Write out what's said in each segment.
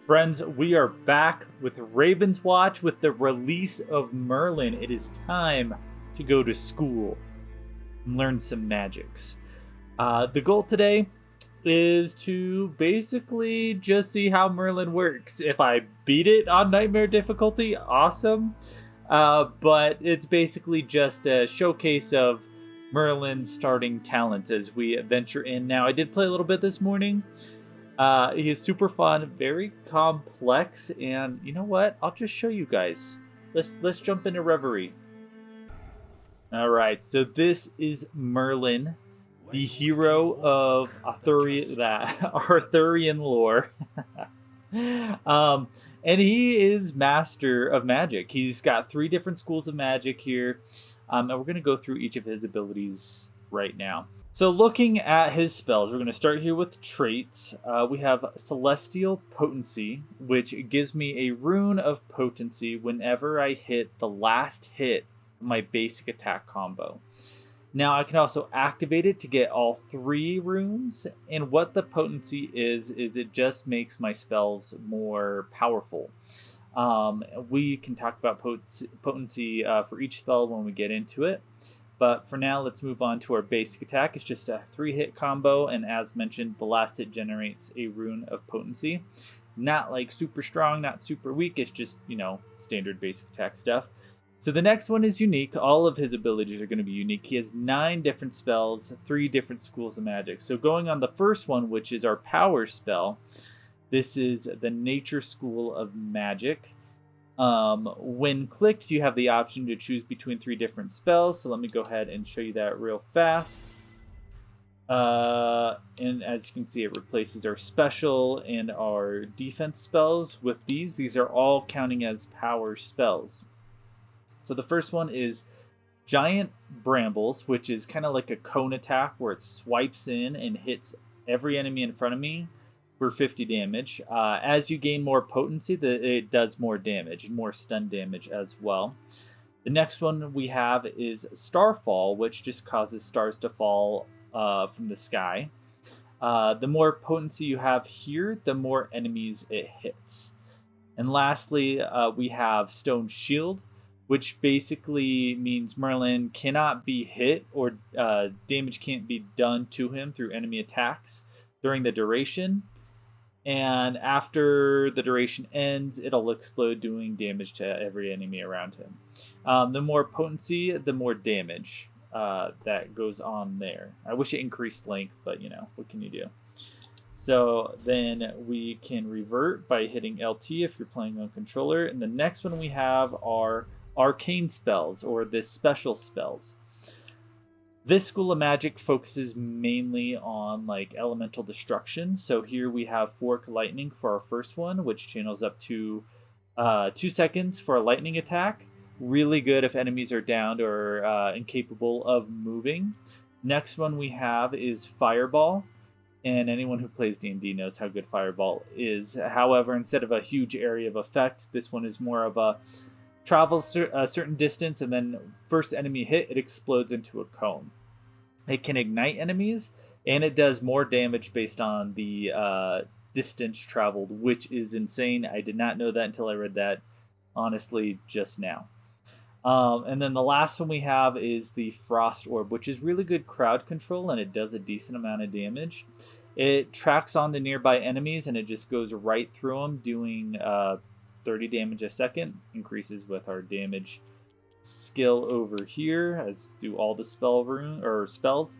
Friends, we are back with Ravenswatch with the release of Merlin. It is time to go to school and learn some magics. The goal today is to basically just see how Merlin works. If I beat it on Nightmare difficulty, awesome. But it's basically just a showcase of Merlin's starting talents as we venture in. Now, I did play a little bit this morning. He is super fun, very complex, and you know what? I'll just show you guys. Let's jump into Reverie. All right, so this is Merlin, the hero of Arthurian lore. And he is master of magic. He's got 3 different schools of magic here, and we're gonna go through each of his abilities right now. So looking at his spells, we're going to start here with traits. We have Celestial Potency, which gives me a rune of potency whenever I hit the last hit of my basic attack combo. Now I can also activate it to get all 3 runes, and what the potency is it just makes my spells more powerful. We can talk about potency for each spell when we get into it. But for now, let's move on to our basic attack. It's just a 3-hit combo, and as mentioned, the last hit generates a rune of potency. Not like super strong, not super weak, it's just, standard basic attack stuff. So the next one is unique. All of his abilities are going to be unique. He has 9 different spells, 3 different schools of magic. So going on the first one, which is our power spell, this is the Nature School of Magic. When clicked, you have the option to choose between 3 different spells. So let me go ahead and show you that real fast. And as you can see, it replaces our special and our defense spells with these. These are all counting as power spells. So the first one is Giant Brambles, which is kind of like a cone attack where it swipes in and hits every enemy in front of me for 50 damage. As you gain more potency, it does more damage, more stun damage as well. The next one we have is Starfall, which just causes stars to fall from the sky. The more potency you have here, the more enemies it hits. And lastly, we have Stone Shield, which basically means Merlin cannot be hit or damage can't be done to him through enemy attacks during the duration. And after the duration ends, it'll explode, doing damage to every enemy around him. The more potency, the more damage that goes on there. I wish it increased length, but what can you do? So then we can revert by hitting LT if you're playing on controller. And the next one we have are arcane spells, or the special spells. This school of magic focuses mainly on elemental destruction. So here we have Fork Lightning for our first one, which channels up to 2 seconds for a lightning attack. Really good if enemies are downed or incapable of moving. Next one we have is Fireball, and anyone who plays D&D knows how good Fireball is. However, instead of a huge area of effect, this one is more of a travels a certain distance, and then first enemy hit, it explodes into a cone. It can ignite enemies, and it does more damage based on the distance traveled, which is insane. I did not know that until I read that, honestly, just now. And then the last one we have is the Frost Orb, which is really good crowd control, and it does a decent amount of damage. It tracks on the nearby enemies, and it just goes right through them, doing 30 damage a second. Increases with our damage skill over here, as do all the spells.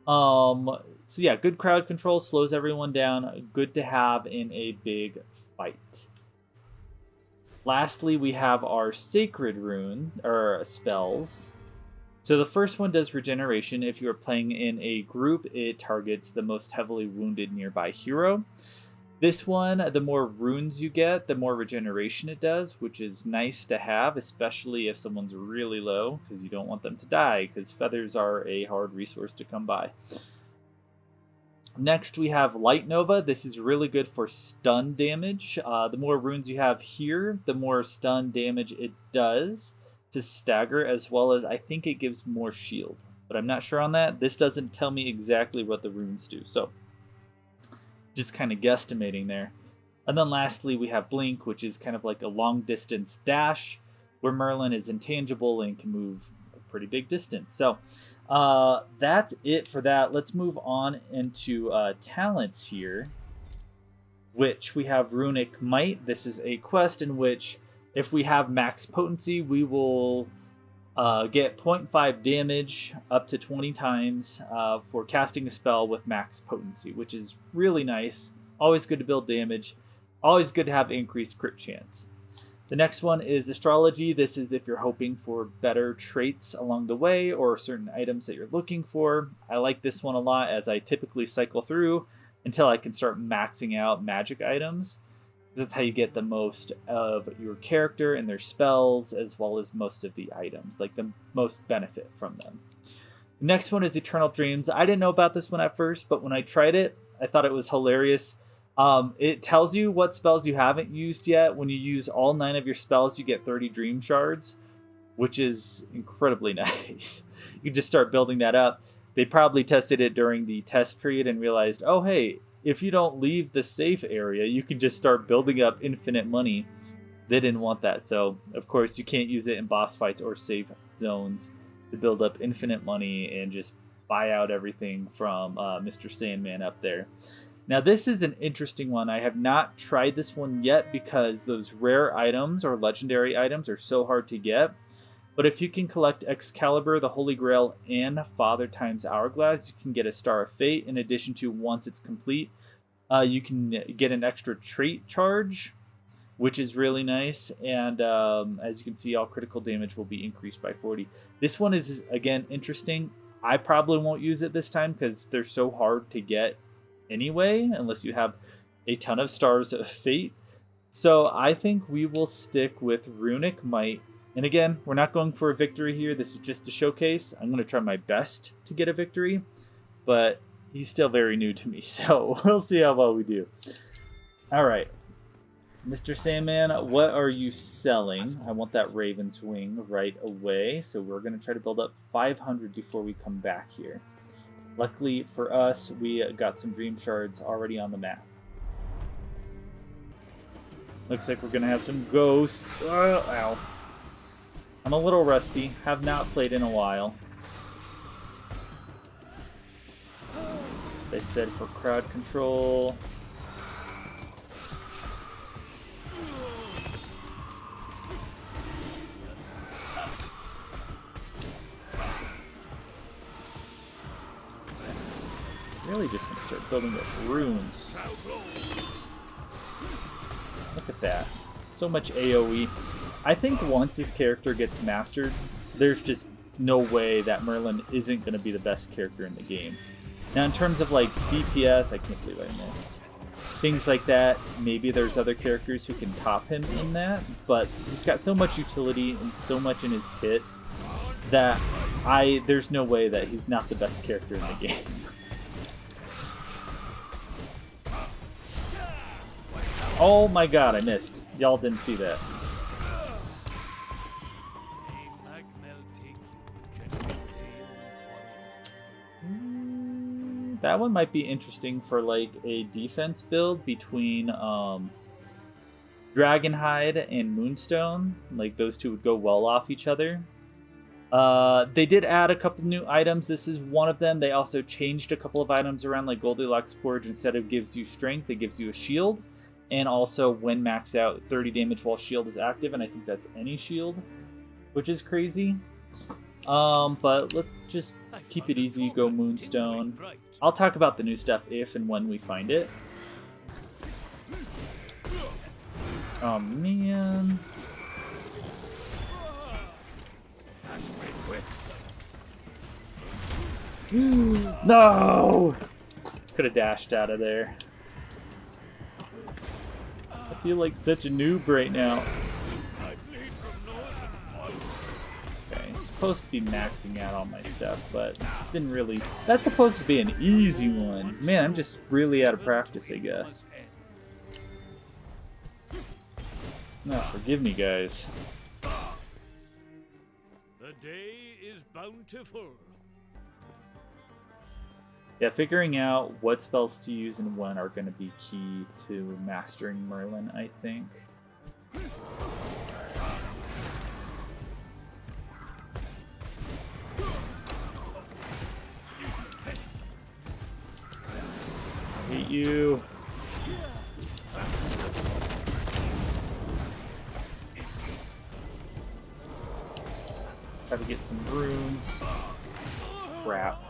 So yeah, good crowd control, slows everyone down, good to have in a big fight. Lastly, we have our Sacred Rune, or spells. So the first one does regeneration. If you are playing in a group, it targets the most heavily wounded nearby hero. This one, the more runes you get, the more regeneration it does, which is nice to have, especially if someone's really low, because you don't want them to die, because feathers are a hard resource to come by. Next, we have Light Nova. This is really good for stun damage. The more runes you have here, the more stun damage it does to stagger, as well as I think it gives more shield. But I'm not sure on that. This doesn't tell me exactly what the runes do, so just kind of guesstimating there. And then lastly, we have Blink, which is kind of like a long distance dash, where Merlin is intangible and can move a pretty big distance. So that's it for that. Let's move on into talents here, which we have Runic Might. This is a quest in which if we have max potency, we will get 0.5 damage up to 20 times for casting a spell with max potency, which is really nice. Always good to build damage. Always good to have increased crit chance. The next one is Astrology. This is if you're hoping for better traits along the way or certain items that you're looking for. I like this one a lot as I typically cycle through until I can start maxing out magic items. That's how you get the most of your character and their spells, as well as most of the items, like the most benefit from them. The next one is Eternal Dreams. I didn't know about this one at first, but when I tried it, I thought it was hilarious. It tells you what spells you haven't used yet. When you use all 9 of your spells, you get 30 dream shards, which is incredibly nice. You can just start building that up. They probably tested it during the test period and realized, oh, hey, if you don't leave the safe area, you can just start building up infinite money. They didn't want that. So, of course, you can't use it in boss fights or safe zones to build up infinite money and just buy out everything from Mr. Sandman up there. Now, this is an interesting one. I have not tried this one yet because those rare items or legendary items are so hard to get. But if you can collect Excalibur, the Holy Grail, and Father Time's Hourglass, you can get a Star of Fate. In addition to, once it's complete, you can get an extra trait charge, which is really nice. And as you can see, all critical damage will be increased by 40. This one is, again, interesting. I probably won't use it this time because they're so hard to get anyway, unless you have a ton of Stars of Fate. So I think we will stick with Runic Might. And again, we're not going for a victory here. This is just a showcase. I'm going to try my best to get a victory, but he's still very new to me, so we'll see how well we do. All right. Mr. Sandman, what are you selling? I want that Raven's Wing right away, so we're going to try to build up 500 before we come back here. Luckily for us, we got some Dream Shards already on the map. Looks like we're going to have some ghosts. Ow. I'm a little rusty. Have not played in a while. They said for crowd control. Really just going to start building up runes. Look at that. So much AoE. I think once this character gets mastered, there's just no way that Merlin isn't going to be the best character in the game. Now, in terms of like DPS, I can't believe I missed. Things like that, maybe there's other characters who can top him in that, but he's got so much utility and so much in his kit that there's no way that he's not the best character in the game. Oh my god, I missed. Y'all didn't see that. That one might be interesting for like a defense build between Dragonhide and Moonstone. Like those two would go well off each other. They did add a couple new items. This is one of them. They also changed a couple of items around, like Goldilocks Forge. Instead of gives you strength, it gives you a shield. And also, when maxed out, 30 damage while shield is active, and I think that's any shield, which is crazy. But let's just keep it easy, go Moonstone. I'll talk about the new stuff if and when we find it. Oh, man. No! Could have dashed out of there. I feel like such a noob right now. Okay, supposed to be maxing out all my stuff, but didn't really. That's supposed to be an easy one. Man, I'm just really out of practice, I guess. No, forgive me, guys. The day is bountiful. Yeah, figuring out what spells to use and when are going to be key to mastering Merlin, I think. I hate you. Try to get some runes. Crap.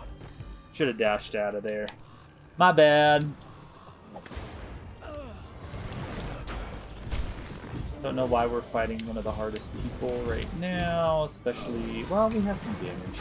Should have dashed out of there. My bad. Don't know why we're fighting one of the hardest people right now, especially... Well, we have some damage.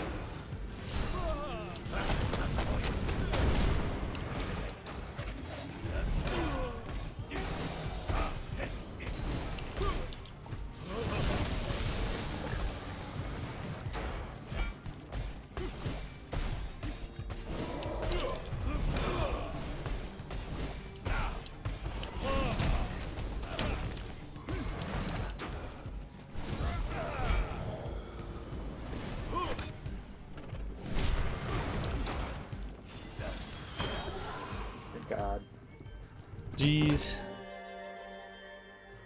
God. Jeez.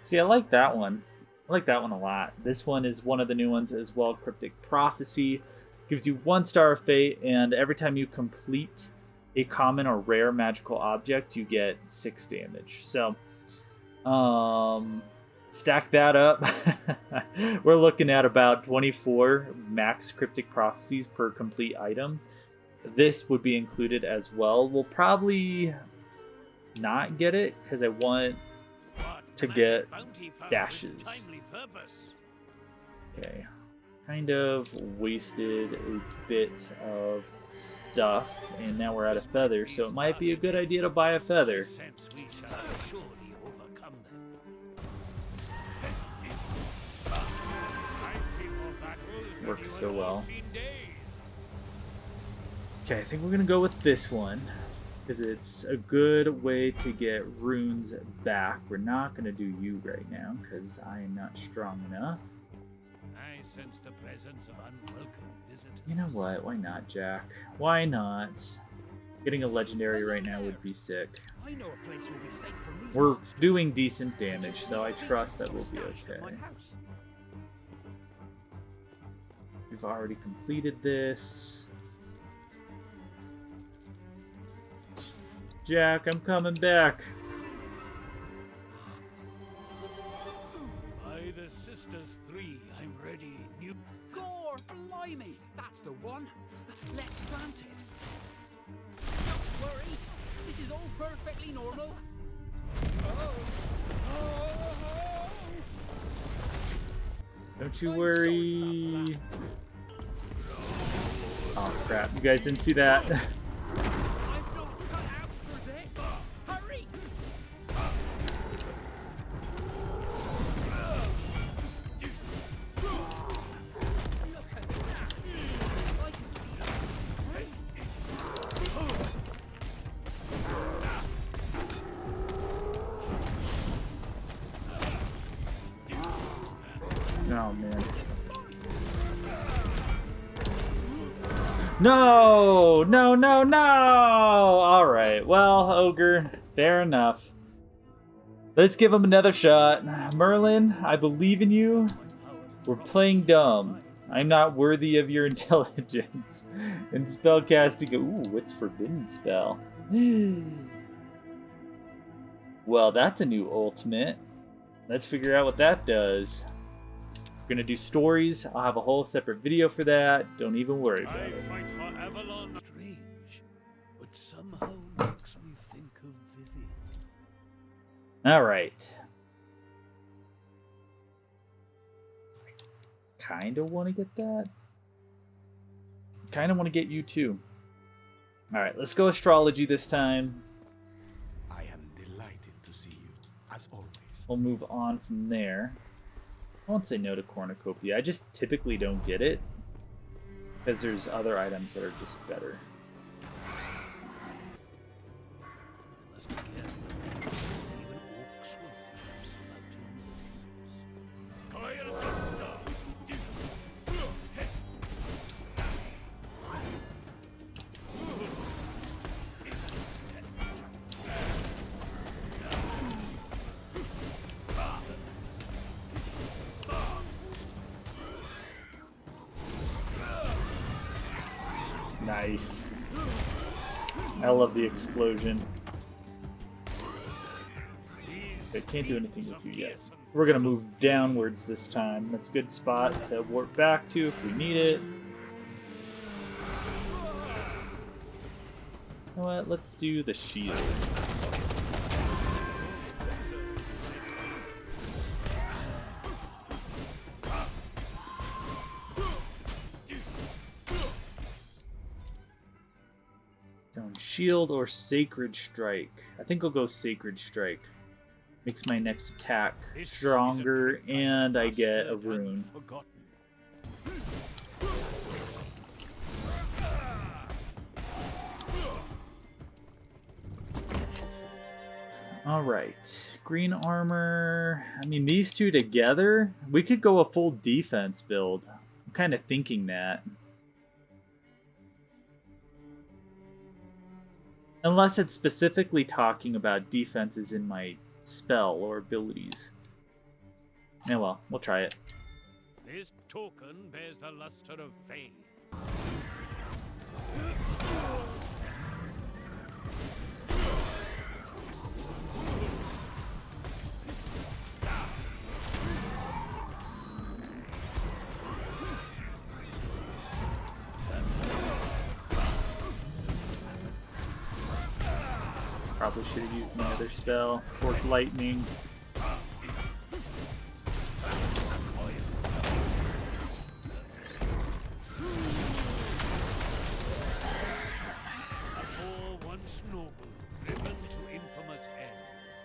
See, I like that one. I like that one a lot. This one is one of the new ones as well. Cryptic Prophecy gives you 1 star of fate, and every time you complete a common or rare magical object, you get 6 damage. So, stack that up. We're looking at about 24 max Cryptic Prophecies per complete item. This would be included as well. We'll probably not get it because I want to get dashes. Okay. Kind of wasted a bit of stuff, and now we're out of feather, so it might be a good idea to buy a feather. Works so well. Okay, I think we're gonna go with this one because it's a good way to get runes back. We're not gonna do you right now because I am not strong enough. I sense the presence of unwelcome visitors. You know what? Why not, Jack? Why not? Getting a legendary right now would be sick. I know a place will be safe from these We're monsters. doing decent damage, so I trust that we'll be okay. We've already completed this. Jack, I'm coming back. By the Sisters 3, I'm ready. New Gore, blimey, that's the one. Let's plant it. Don't worry, this is all perfectly normal. Don't you worry. Oh crap, you guys didn't see that. I'm not cut out for this. Hurry! Look at that. Oh man. No! No, no, no! Alright, well, Ogre, fair enough. Let's give him another shot. Merlin, I believe in you. We're playing dumb. I'm not worthy of your intelligence. And spellcasting. Ooh, it's forbidden spell. Well, that's a new ultimate. Let's figure out what that does. We're gonna do stories. I'll have a whole separate video for that. Don't even worry about I it. fight for Avalon. Strange, but somehow makes me think of Vivian. Alright. Kinda wanna get that. Kinda wanna get you too. Alright, let's go astrology this time. I am delighted to see you, as always. We'll move on from there. I won't say no to cornucopia. I just typically don't get it because there's other items that are just better. Let's be careful. Even orcs will Nice. I love the explosion. Okay, can't do anything with you yet. We're gonna move downwards this time. That's a good spot to warp back to if we need it. You know what? Let's do the shield. Shield or Sacred Strike. I think I'll go Sacred Strike. Makes my next attack stronger, and I get a rune. Alright. Green armor. I mean, these two together, we could go a full defense build. I'm kind of thinking that. Unless it's specifically talking about defenses in my spell or abilities. Yeah, well, we'll try it. This token bears the luster of fame. Probably should have used my other spell. Fork Lightning.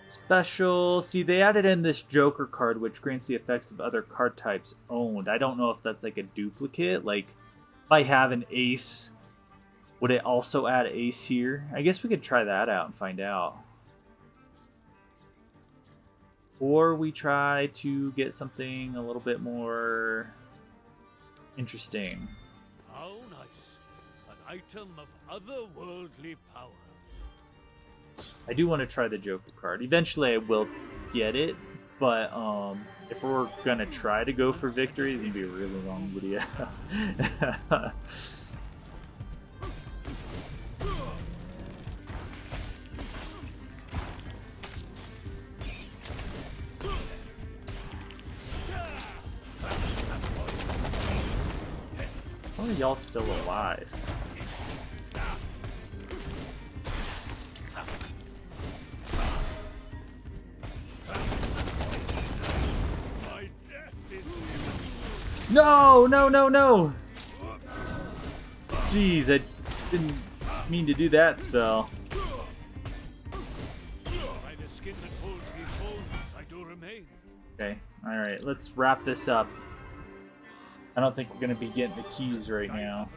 Special. See, they added in this Joker card, which grants the effects of other card types owned. I don't know if that's like a duplicate. Like, if I have an ace, would it also add ace here? I guess we could try that out and find out. Or we try to get something a little bit more interesting. How nice. An item of otherworldly power. I do want to try the Joker card. Eventually I will get it, but if we're going to try to go for victory, it's going to be a really long video. How are y'all still alive? No, no, no, no! Jeez, I didn't mean to do that spell. Okay, alright, let's wrap this up. I don't think we're going to be getting the keys right now,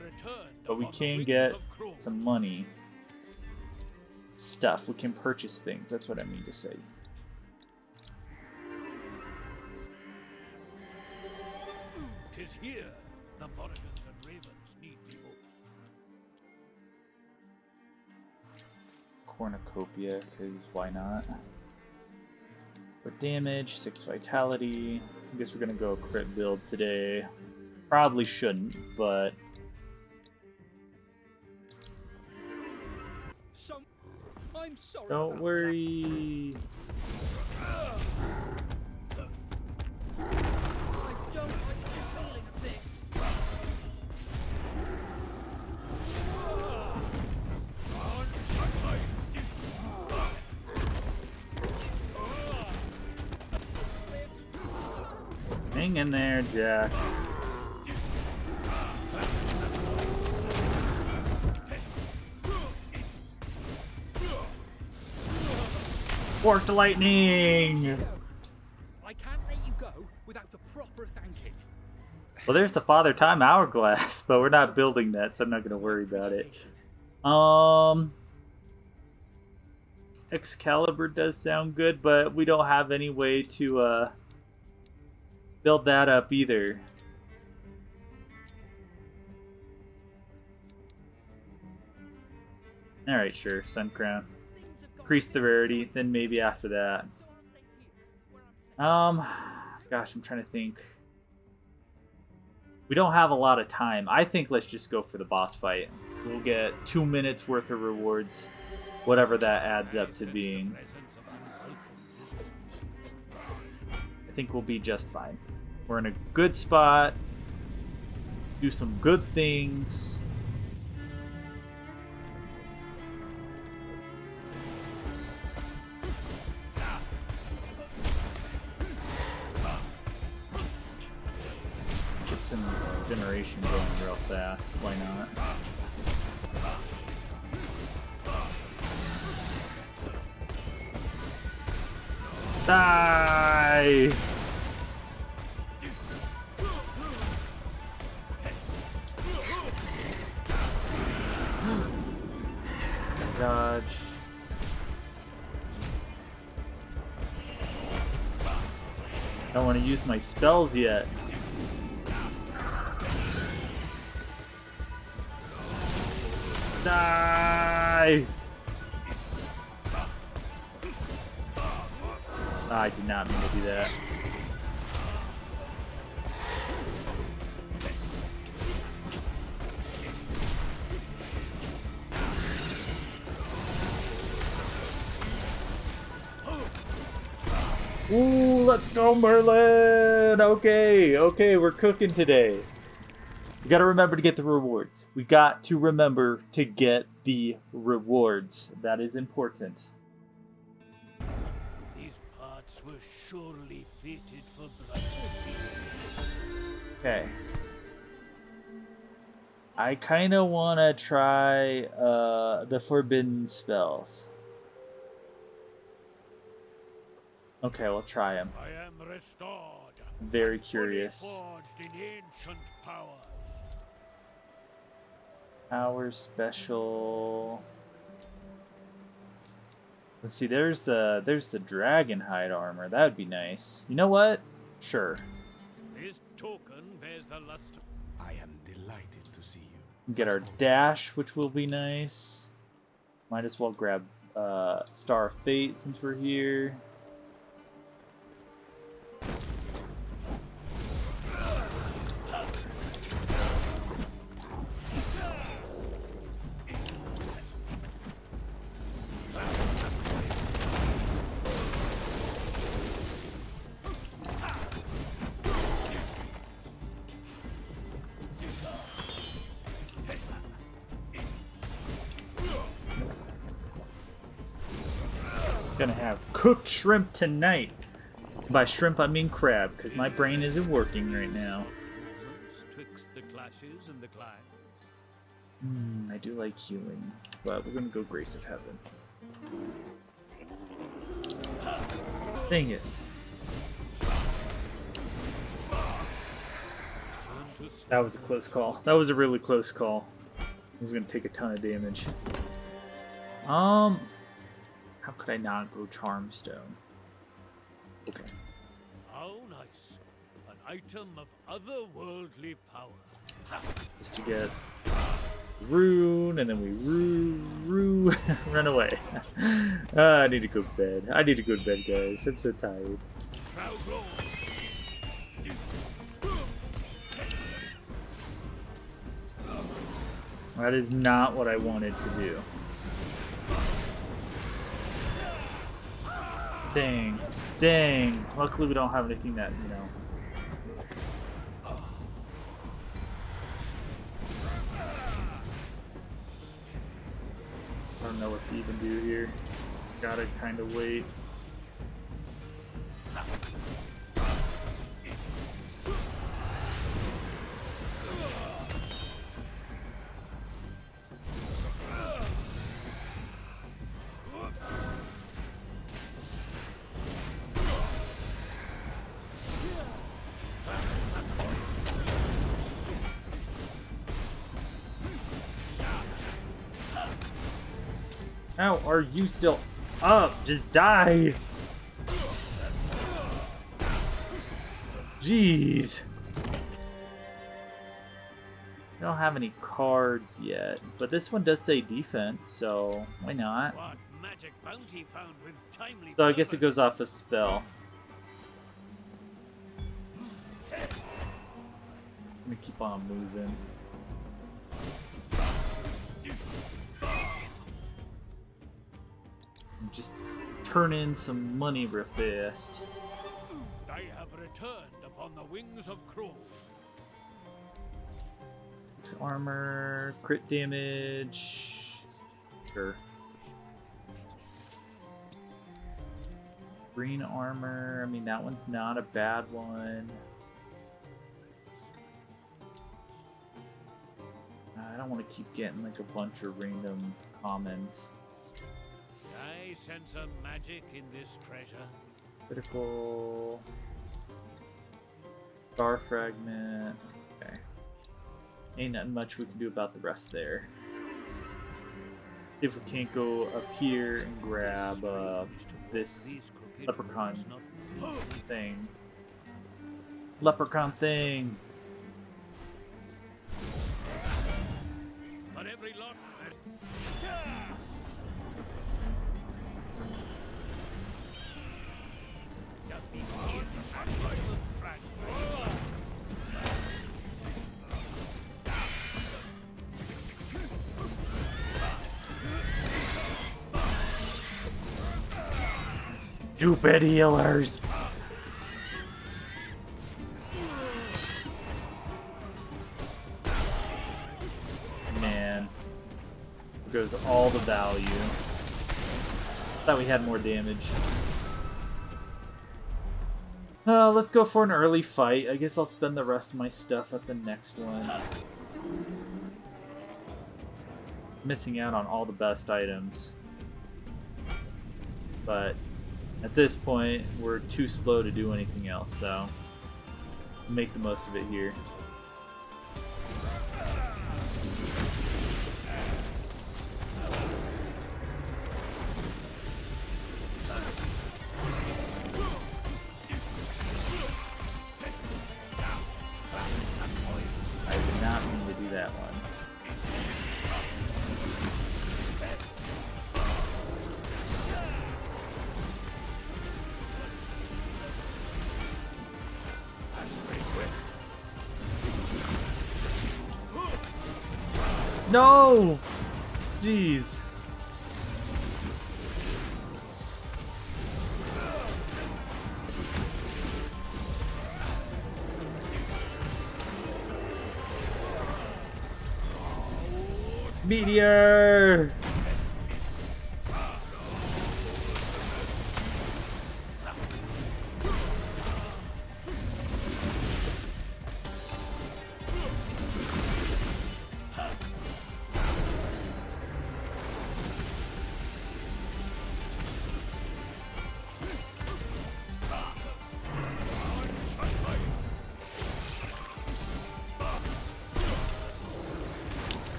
but we can get some money. Stuff, we can purchase things, that's what I mean to say. Tis here the Morrigans and Ravens need me most. Cornucopia, because why not? For damage, 6 vitality. I guess we're gonna go crit build today. Probably shouldn't, but I'm sorry. don't worry. Hang in there, Jack. Fork the lightning! I can't let you go without the proper thanking. Well, there's the Father Time Hourglass, but we're not building that, so I'm not going to worry about it. Excalibur does sound good, but we don't have any way to build that up either. Alright, sure, Sun Crown. Increase the rarity, then maybe after that. Gosh, I'm trying to think. We don't have a lot of time. I think let's just go for the boss fight. we'll get 2 minutes worth of rewards, whatever that adds up to being. I think we'll be just fine. We're in a good spot. Do some good things. Get some generation going real fast. Why not? Die! Dodge. I don't want to use my spells yet. Die! I did not mean to do that. Ooh, let's go, Merlin! Okay, we're cooking today. We gotta remember to get the rewards. We got to remember to get the rewards. That is important. These parts were surely fated for brighter fields. Okay. I kind of want to try the forbidden spells. Okay, we'll try them. I am restored. Very curious. Fully forged in ancient powers. Power special. Let's see. There's the dragon hide armor. That would be nice. You know what? Sure. This token bears the luster. I am delighted to see you. Get our dash, which will be nice. Might as well grab Star of Fate since we're here. Gonna have cooked shrimp tonight. By shrimp I mean crab, because my brain isn't working right now. Twixt the clashes and the climb. I do like healing, but we're gonna go Grace of Heaven. Dang it. That was a close call. That was a really close call. I was gonna take a ton of damage. How could I not go Charmstone? Okay. How nice. An item of otherworldly power. Just to get rune, and then we run away. I need to go to bed. I need to go to bed, guys. I'm so tired. Proud roll. That is not what I wanted to do. Dang. Luckily we don't have anything that, you know. I don't know what to even do here. So gotta kind of wait. How are you still up? Just die! Jeez. I don't have any cards yet, but this one does say defense, so why not? What magic bounty found with timely So I guess it goes off a spell. Let me keep on moving. turn in some money real fast. I have returned upon the wings of crows. Armor, crit damage. Sure. Green armor. I mean, that one's not a bad one. I don't want to keep getting like a bunch of random commons. I sense a magic in this treasure. Critical. Star fragment. Okay. Ain't nothing much we can do about the rest there. If we can't go up here and grab this leprechaun thing. Leprechaun thing! But every lot. Stupid healers! Man. There goes all the value. Thought we had more damage. Let's go for an early fight. I guess I'll spend the rest of my stuff at the next one. Missing out on all the best items. But at this point, we're too slow to do anything else, so make the most of it here. I did not mean to do that one. No! Jeez. Meteor!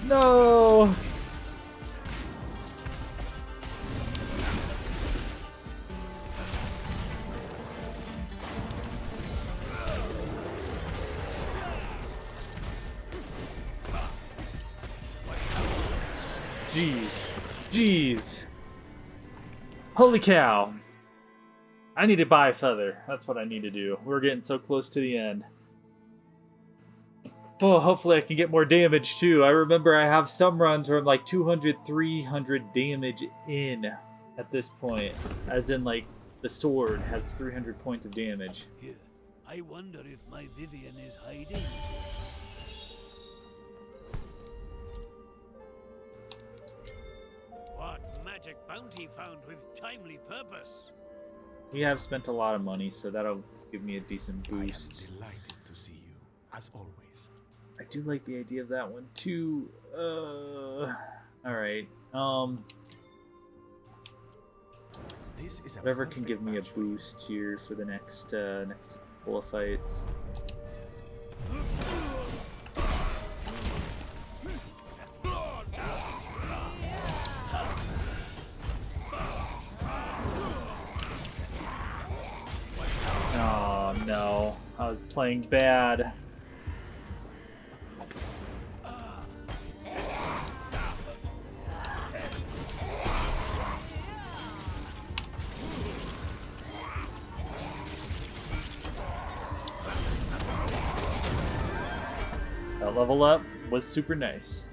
No! Jeez. Jeez. Holy cow. I need to buy a feather. That's what I need to do. We're getting so close to the end. Oh, hopefully I can get more damage too. I remember I have some runs where I'm like 200, 300 damage in at this point. As in like the sword has 300 points of damage. Here, I wonder if my Vivian is hiding. What magic bounty found with timely purpose? We have spent a lot of money, so that'll give me a decent boost. I am delighted to see you, as always. I do like the idea of that one too. Alright. This is a Whatever can perfect give me a match for you. boost here for the next next couple of fights. Oh no, I was playing bad. That level up was super nice.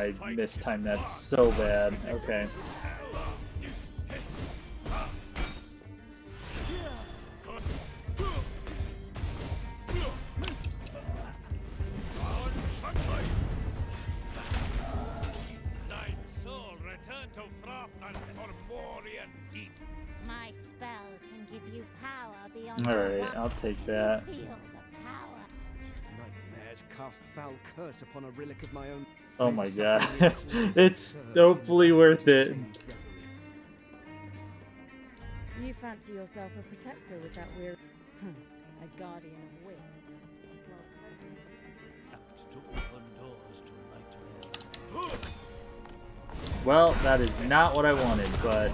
I mistimed that so bad. Okay. My spell can give you power beyond. Alright, I'll take that. Feel the power. Nightmares cast foul curse upon a relic of my own. Oh my god. It's hopefully worth it. You fancy yourself a protector with that weird... a guardian of wit. Apt to open doors to nightmare. Well, that is not what I wanted, but...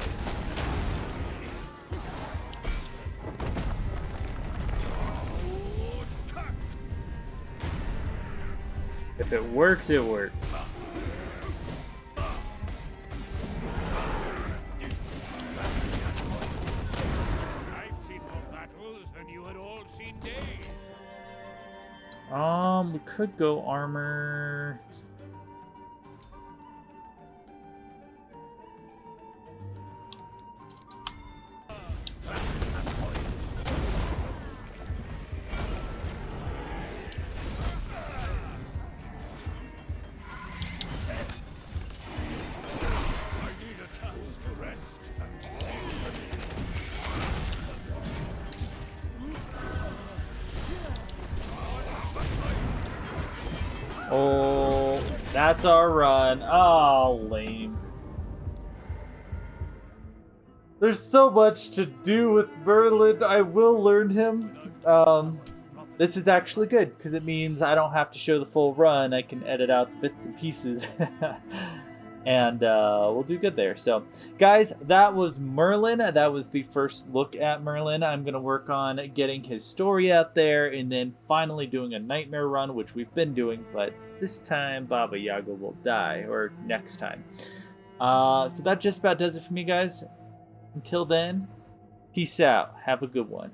if it works, it works. I've seen more battles than you had all seen days. We could go armor. Oh, that's our run. Oh, lame. There's so much to do with Merlin. I will learn him. This is actually good because it means I don't have to show the full run. I can edit out the bits and pieces. And we'll do good there. So, guys, that was Merlin. That was the first look at Merlin. I'm going to work on getting his story out there and then finally doing a nightmare run, which we've been doing, but this time Baba Yaga will die, or next time. So that just about does it for me, guys. Until then, peace out. Have a good one.